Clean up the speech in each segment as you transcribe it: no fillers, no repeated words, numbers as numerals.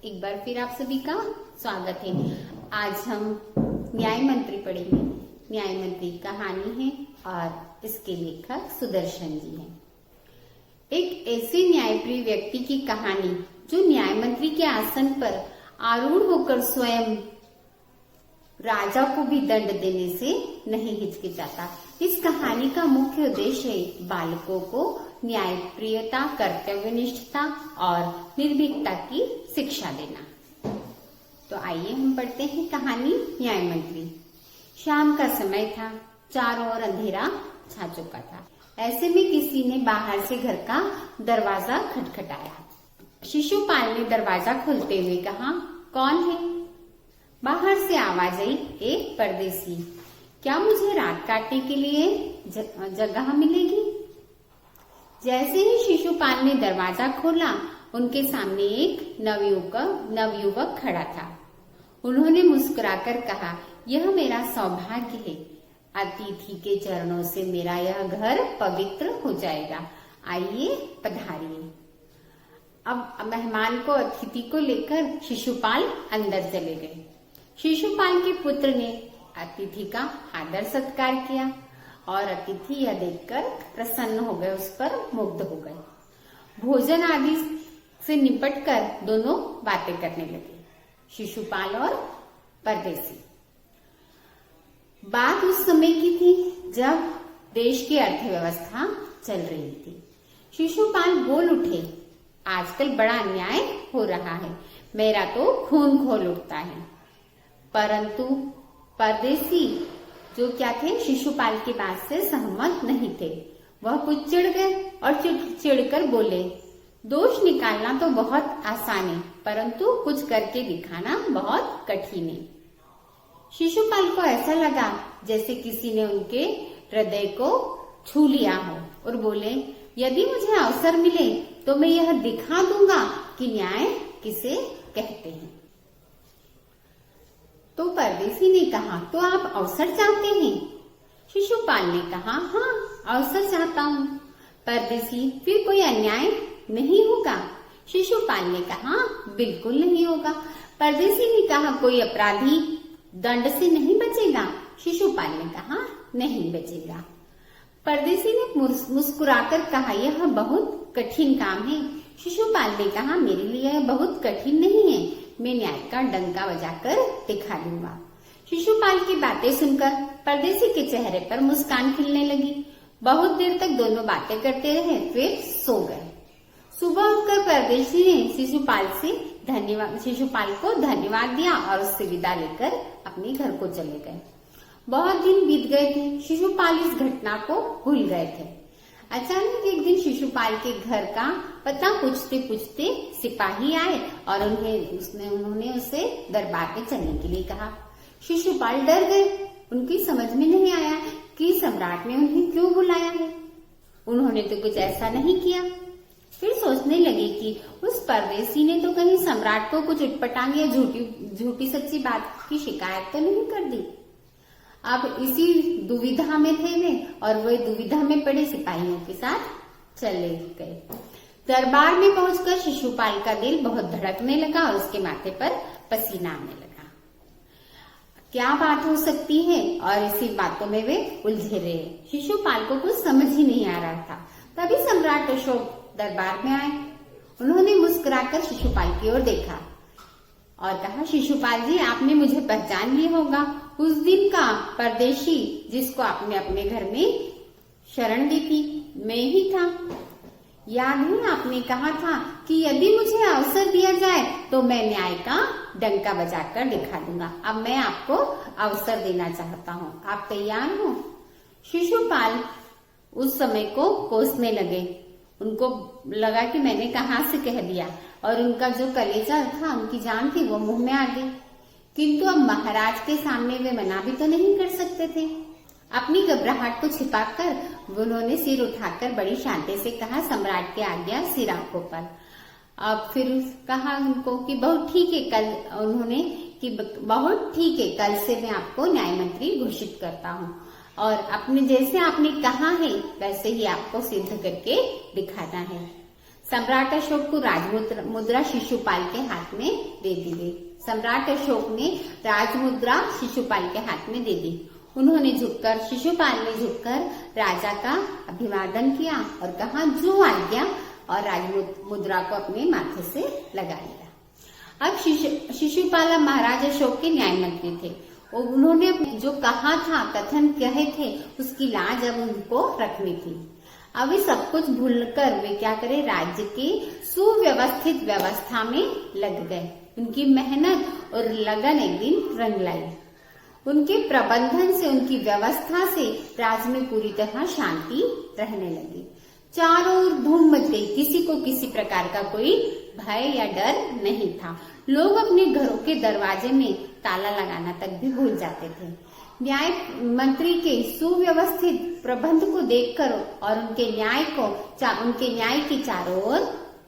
एक बार फिर आप सभी का स्वागत है। आज हम न्याय मंत्री पढ़ेंगे। न्याय मंत्री कहानी है और इसके लेखक सुदर्शन जी हैं। एक ऐसे न्यायप्रिय व्यक्ति की कहानी जो न्याय मंत्री के आसन पर आरूढ़ होकर स्वयं राजा को भी दंड देने से नहीं हिचकिचाता। इस कहानी का मुख्य उद्देश्य है बालकों को न्यायप्रियता, कर्तव्यनिष्ठता और निर्भीकता की शिक्षा देना। तो आइए हम पढ़ते हैं कहानी न्याय मंत्री। शाम का समय था, चारों ओर अंधेरा छा चुका था। ऐसे में किसी ने बाहर से घर का दरवाजा खटखटाया। शिशुपाल ने दरवाजा खोलते हुए कहा, कौन है? बाहर से आवाज आई, एक परदेसी। क्या मुझे रात काटने के लिए जगह मिलेगी? जैसे ही शिशुपाल ने दरवाजा खोला, उनके सामने एक नवयुवक खड़ा था। उन्होंने मुस्कुराकर कहा, यह मेरा सौभाग्य है। अतिथि के चरणों से मेरा यह घर पवित्र हो जाएगा। आइए पधारिए। अब मेहमान को, अतिथि को लेकर शिशुपाल अंदर चले गए। शिशुपाल के पुत्र ने अतिथि का आदर सत्कार किया और अतिथि यह देखकर प्रसन्न हो गए, उस पर मुग्ध हो गए। भोजन आदि से निपटकर दोनों बातें करने लगे, शिशुपाल और परदेसी। बात उस समय की थी जब देश की अर्थव्यवस्था चल रही थी। शिशुपाल बोल उठे, आजकल बड़ा अन्याय हो रहा है, मेरा तो खून खौल उठता है। परंतु परदेसी जो क्या थे, शिशुपाल की बात से सहमत नहीं थे। वह कुछ चिढ़ गए और चिढ़कर बोले, दोष निकालना तो बहुत आसान है, परंतु कुछ करके दिखाना बहुत कठिन है। शिशुपाल को ऐसा लगा जैसे किसी ने उनके हृदय को छू लिया हो और बोले, यदि मुझे अवसर मिले तो मैं यह दिखा दूंगा कि न्याय किसे कहते हैं। तो परदेसी ने कहा, तो आप अवसर चाहते हैं? शिशुपाल ने कहा, हाँ, अवसर चाहता हूँ। परदेसी, फिर कोई अन्याय नहीं होगा? शिशुपाल ने कहा, बिल्कुल नहीं होगा। परदेसी ने कहा, कोई अपराधी दंड से नहीं बचेगा? शिशुपाल ने कहा, नहीं बचेगा। परदेसी ने मुस्कुराकर कहा, यह बहुत कठिन काम है। शिशुपाल ने कहा, मेरे लिए यह बहुत कठिन नहीं है, मैं न्याय का डंका बजाकर दिखा दूंगा। शिशुपाल की बातें सुनकर परदेसी के चेहरे पर मुस्कान खिलने लगी। बहुत देर तक दोनों बातें करते रहे, फिर सो गए। सुबह उठकर परदेसी ने शिशुपाल को धन्यवाद दिया और उससे विदा लेकर अपने घर को चले गए। बहुत दिन बीत गए थे, शिशुपाल इस घटना को भूल गए थे। अचानक एक दिन शिशुपाल के घर का पता पूछते पूछते सिपाही आए और उन्होंने उसे दरबार में चलने के लिए कहा। शिशुपाल डर गए। उनकी समझ में नहीं आया कि सम्राट ने उन्हें क्यों बुलाया है। उन्होंने तो कुछ ऐसा नहीं किया। फिर सोचने लगे कि उस परदेसी ने तो कहीं सम्राट को कुछ उटपटांग या झूठी सच्ची बात की शिकायत तो नहीं कर दी। अब इसी दुविधा में थे वे और वे दुविधा में पड़े सिपाहियों के साथ चले गए। दरबार में पहुंचकर शिशुपाल का दिल बहुत धड़कने लगा और उसके माथे पर पसीना आने लगा। क्या बात हो सकती है, और इसी बातों में वे उलझे रहे। शिशुपाल को कुछ समझ ही नहीं आ रहा था। तभी सम्राट अशोक दरबार में आए। उन्होंने मुस्कुराकर शिशुपाल की ओर देखा और कहा, शिशुपाल जी, आपने मुझे पहचान लिया होगा, उस दिन का परदेशी जिसको आपने अपने घर में शरण दी थी, मैं ही था। याद है, आपने कहा था कि यदि मुझे अवसर दिया जाए तो मैं न्याय का डंका बजाकर दिखा दूंगा। अब मैं आपको अवसर देना चाहता हूँ, आप तैयार हो? शिशुपाल उस समय को कोसने लगे। उनको लगा कि मैंने कहाँ से कह दिया, और उनका जो कलेजा था, उनकी जान थी, वो मुंह में आ गई। किंतु अब महाराज के सामने वे मना भी तो नहीं कर सकते थे। अपनी घबराहट को छिपाकर उन्होंने सिर उठाकर बड़ी शांति से कहा, सम्राट की आज्ञा सिर आंखों पर। अब फिर कहा उनको कि बहुत ठीक है, बहुत ठीक है, कल से मैं आपको न्याय मंत्री घोषित करता हूँ और जैसे आपने कहा है वैसे ही आपको सिद्ध करके दिखाना है। सम्राट अशोक को राजमुद्रा शिशुपाल के हाथ में दे दी गई। सम्राट अशोक ने राजमुद्रा शिशुपाल के हाथ में दे दी। उन्होंने झुककर, शिशुपाल ने झुककर राजा का अभिवादन किया और कहा, जो आज्ञा, और राजमुद्रा को अपने माथे से लगा लिया। अब शिशुपाल महाराज अशोक के न्याय मंत्री थे। उन्होंने जो कहा था, कथन कहे थे, उसकी लाज अब उनको रखनी थी। अब वे सब कुछ भूलकर वे क्या करें, राज्य की सुव्यवस्थित व्यवस्था में लग गए। उनकी मेहनत और लगन एक दिन रंग लाई। उनके प्रबंधन से, उनकी व्यवस्था से राज्य में पूरी तरह शांति रहने लगी। चारों ओर धूम मच गई। किसी को किसी प्रकार का कोई भय या डर नहीं था। लोग अपने घरों के दरवाजे में ताला लगाना तक भी भूल जाते थे। न्याय मंत्री के सुव्यवस्थित प्रबंध को देखकर और उनके न्याय की चारों ओर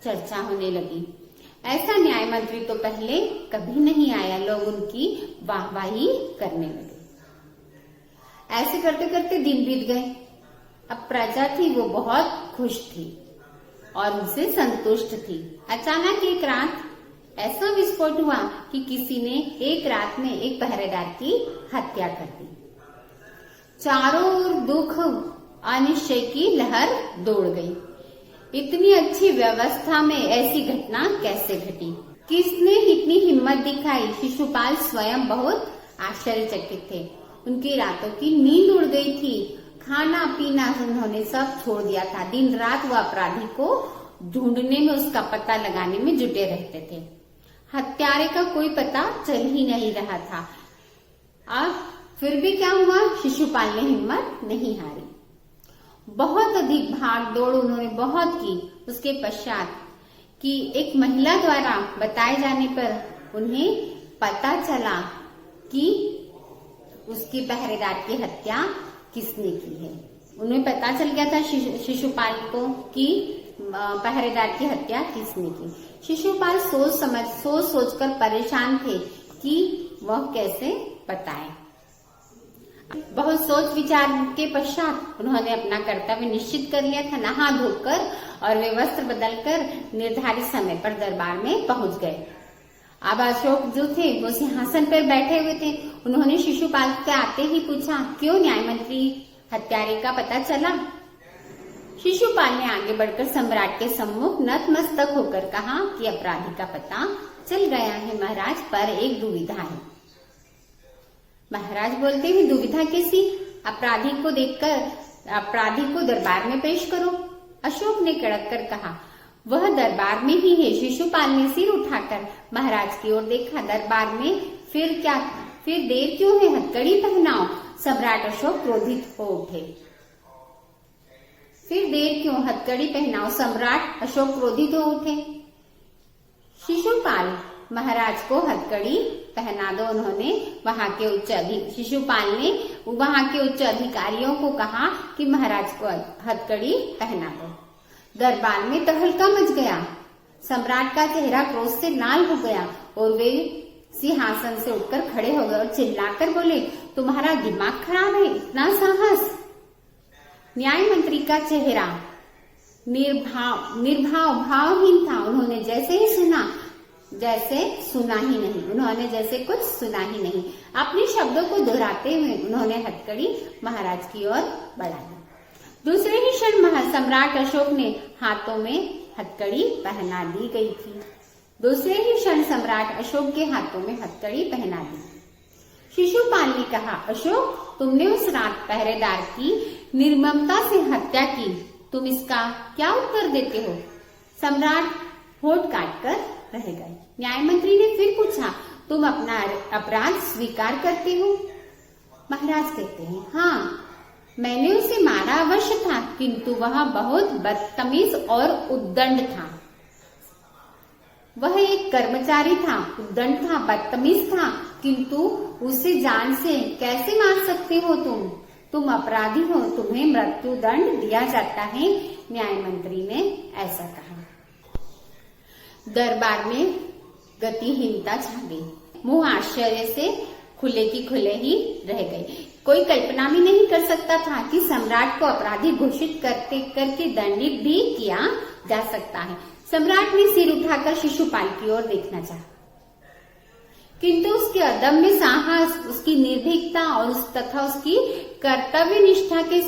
चर्चा होने लगी। ऐसा न्याय मंत्री तो पहले कभी नहीं आया। लोग उनकी वाहवाही करने लगे। ऐसे करते करते दिन बीत गए। अब प्रजा थी वो बहुत खुश थी और उनसे संतुष्ट थी। अचानक एक रात ऐसा विस्फोट हुआ कि किसी ने एक रात में एक पहरेदार की हत्या कर दी। चारों ओर दुख, अनिश्चय की लहर दौड़ गई। इतनी अच्छी व्यवस्था में ऐसी घटना कैसे घटी? किसने इतनी हिम्मत दिखाई? शिशुपाल स्वयं बहुत आश्चर्यचकित थे। उनकी रातों की नींद उड़ गई थी। खाना पीना उन्होंने सब छोड़ दिया था। दिन रात वो अपराधी को ढूंढने में, उसका पता लगाने में जुटे रहते थे। हत्यारे का कोई पता चल ही नहीं रहा था। अब फिर भी क्या हुआ, शिशुपाल ने हिम्मत नहीं हारी। बहुत अधिक भाग दौड़ उन्होंने बहुत की। उसके पश्चात कि एक महिला द्वारा बताए जाने पर उन्हें पता चला कि उसकी पहरेदार की हत्या किसने की है। उन्हें पता चल गया था शिशुपाल को कि पहरेदार की हत्या किसने की। शिशुपाल सोच सोचकर परेशान थे कि वह कैसे बताए। बहुत सोच विचार के पश्चात उन्होंने अपना कर्तव्य निश्चित कर लिया था। नहा धोकर और वे वस्त्र बदलकर निर्धारित समय पर दरबार में पहुंच गए। अब अशोक जो थे वो सिंहासन पर बैठे हुए थे। उन्होंने शिशुपाल के आते ही पूछा, क्यों न्याय मंत्री, हत्यारे का पता चला? शिशुपाल ने आगे बढ़कर सम्राट के सम्मुख नतमस्तक होकर कहा कि अपराधी का पता चल गया है महाराज, पर एक दुविधा है। महाराज बोलते हैं, दुविधा कैसी? अपराधी को देखकर अपराधी को दरबार में पेश करो। अशोक ने कड़क कर कहा, वह दरबार में ही है। शिशुपाल ने सिर उठाकर महाराज की ओर देखा। दरबार में फिर क्या, फिर देर क्यों है? हथकड़ी पहनाओ। सम्राट अशोक क्रोधित हो उठे। फिर देर क्यों, हथकड़ी पहनाओ। सम्राट अशोक क्रोधित हो उठे। शिशुपाल, महाराज को हथकड़ी पहना दो। उन्होंने शिशुपाल ने वहां के उच्च अधिकारियों को कहा कि महाराज को हथकड़ी पहना दो। दरबार में तहलका मच गया। सम्राट का चेहरा क्रोध से लाल हो गया और वे सिंहासन से उठकर खड़े हो गए और चिल्लाकर बोले, तुम्हारा दिमाग खराब है, इतना साहस? न्याय मंत्री का चेहरा निर्भाव भावहीन था। उन्होंने जैसे ही सुना, जैसे सुना ही नहीं। उन्होंने जैसे कुछ सुना ही नहीं। अपने शब्दों को दोहराते हुए उन्होंने हथकड़ी महाराज की ओर बढ़ा दी। दूसरे ही क्षण सम्राट अशोक ने हाथों में हथकड़ी पहना दी गई थी। दूसरे ही क्षण सम्राट अशोक के हाथों में हथकड़ी पहना दी। शिशुपाल ने कहा, अशोक, तुमने उस रात पहरेदार की निर्ममता से हत्या की, तुम इसका क्या उत्तर देते हो? सम्राट होठ काटकर रह गए। न्याय मंत्री ने फिर पूछा, तुम अपना अपराध स्वीकार करते हो? महाराज कहते हैं, हाँ, मैंने उसे मारा अवश्य था, किंतु वह बहुत बदतमीज और उद्दंड था। वह एक कर्मचारी था, उद्दंड था, बदतमीज था, किंतु उसे जान से कैसे मार सकते हो तुम अपराधी हो, तुम्हें मृत्यु दंड दिया जाता है। न्याय मंत्री ने ऐसा कहा। दरबार में गतिहीनता छा गई। मुंह आश्चर्य से खुले की खुले ही रह गए। कोई कल्पना भी नहीं कर सकता था कि सम्राट को अपराधी घोषित करके दंडित भी किया जा सकता है। सम्राट ने सिर उठाकर शिशुपाल की ओर देखना चाहा, किंतु उसके अदम्य साहस, उसकी निर्भीकता और उसकी कर्तव्य निष्ठा के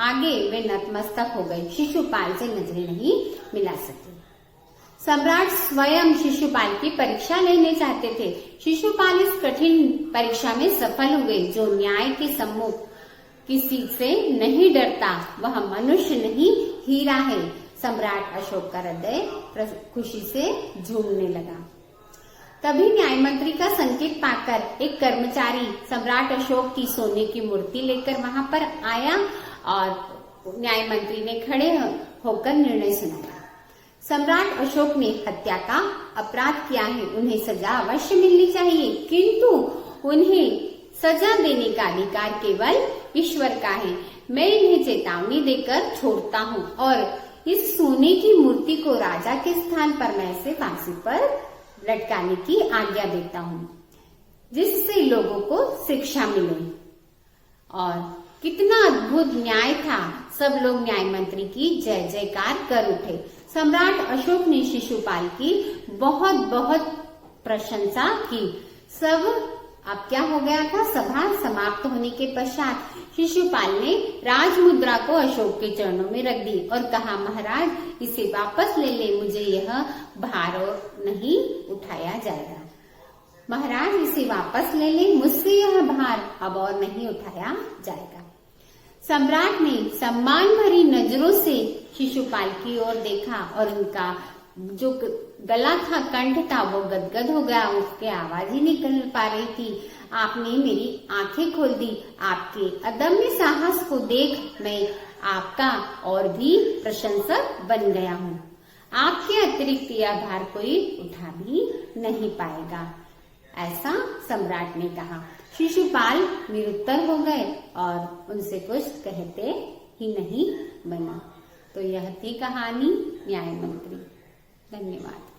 आगे वे नतमस्तक हो गए। शिशुपाल से नजरें नहीं मिला सके। सम्राट स्वयं शिशुपाल की परीक्षा लेने चाहते थे। शिशुपाल इस कठिन परीक्षा में सफल हुए। जो न्याय के सम्मुख किसी से नहीं डरता वह मनुष्य नहीं हीरा है। सम्राट अशोक का हृदय खुशी से झूमने लगा। तभी न्याय मंत्री का संकेत पाकर एक कर्मचारी सम्राट अशोक की सोने की मूर्ति लेकर वहां पर आया और न्याय मंत्री ने खड़े होकर निर्णय सुनाया। सम्राट अशोक ने हत्या का अपराध किया है, उन्हें सजा अवश्य मिलनी चाहिए, किंतु उन्हें सजा देने का अधिकार केवल ईश्वर का है। मैं इन्हें चेतावनी देकर छोड़ता हूँ और इस सोने की मूर्ति को राजा के स्थान पर मैं इसे फांसी पर लटकाने की आज्ञा देता हूँ, जिससे लोगों को शिक्षा मिले। और कितना अद्भुत न्याय था। सब लोग न्याय मंत्री की जय जयकार कर उठे। सम्राट अशोक ने शिशुपाल की बहुत बहुत प्रशंसा की। सब अब क्या हो गया था, सभा समाप्त होने के पश्चात शिशुपाल ने राजमुद्रा को अशोक के चरणों में रख दी और कहा, महाराज इसे वापस ले ले, मुझे यह भार नहीं उठाया जाएगा। महाराज इसे वापस ले ले, मुझसे यह भार अब और नहीं उठाया जाएगा। सम्राट ने सम्मान भरी नजरों से शिशुपाल की ओर देखा और उनका जो गला था, कंठ था, वो गदगद हो गया। उसके आवाज ही निकल पा रही थी। आपने मेरी आंखें खोल दी। आपके अदम्य साहस को देख मैं आपका और भी प्रशंसक बन गया हूँ। आपके अतिरिक्त यह भार कोई उठा भी नहीं पाएगा, ऐसा सम्राट ने कहा। शिशुपाल निरुत्तर हो गए और उनसे कुछ कहते ही नहीं बना। तो यह थी कहानी न्याय मंत्री। धन्यवाद।